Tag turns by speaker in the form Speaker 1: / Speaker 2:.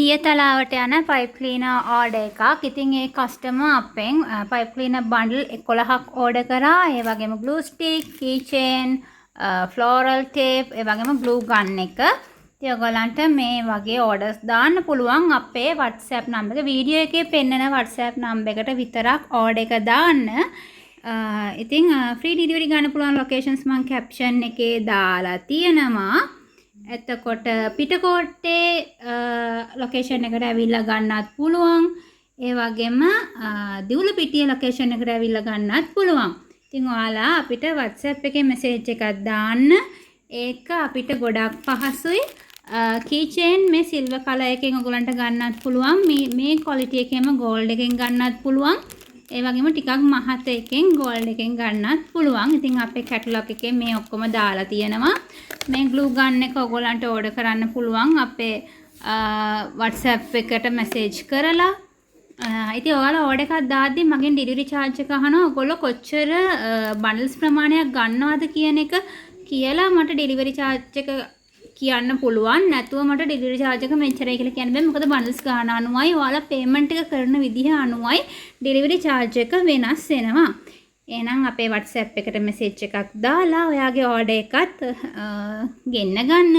Speaker 1: පියතලාවට යන pipe cleaner order එකක්. ඉතින් ඒ කස්ටමර් අපෙන් පයිප් ක්ලීනර් බන්ඩල් 11ක් ඕඩර් කරා. ඒ වගේම glue stick, keychain, floral tape, ඒ වගේම glue gun එක. ඉතින් ඔයගලන්ට මේ වගේ orders දාන්න පුළුවන් අපේ WhatsApp number එක. වීඩියෝ එකේ පෙන්නන WhatsApp number එකට විතරක් order එක දාන්න. ඉතින් free delivery ගන්න පුළුවන් locations මම caption එකේ දාලා තියෙනවා. එතකොට පිටකොට්ටේ ලොකේෂන් එකට ඇවිල්ලා ගන්නත් පුළුවන්. ඒ වගේම දිවුලපිටිය ලොකේෂන් එකට ඇවිල්ලා ගන්නත් පුළුවන්. ඉතින් ඔයාලා අපිට WhatsApp එකේ message එකක් දාන්න. ඒක අපිට ගොඩක් පහසුයි. keychain මේ silver color එකෙන් ඔයගලන්ට ගන්නත් පුළුවන්. මේ quality එකේම gold එකෙන් ගන්නත් පුළුවන්. ඒ වගේම ටිකක් මහත එකෙන් gold එකෙන් ගන්නත් පුළුවන්. ඉතින් අපේ catalog එකේ මේ ඔක්කොම දාලා තියෙනවා. මේ glue gun එක ඔයගලන්ට order කරන්න පුළුවන් අපේ WhatsApp එකට message කරලා. ඉතින් ඔයාලා order එකක් දාද්දි මගෙන් delivery charge එක අහනවා. ඔයගොල්ලෝ කොච්චර bundles ප්‍රමාණයක් ගන්නවද කියන එක කියලා මට delivery charge එක කියන්න පුළුවන්. නැතුව මට delivery charge එක මෙච්චරයි කියලා කියන්න බෑ. මොකද bundles ගන්න අනුවයි ඔයාලා payment එක කරන විදිහ අනුවයි delivery charge එක වෙනස් වෙනවා. එහෙනම් අපේ WhatsApp එකට message එකක් දාලා ඔයාගේ order එකත් ගෙන්න ගන්න.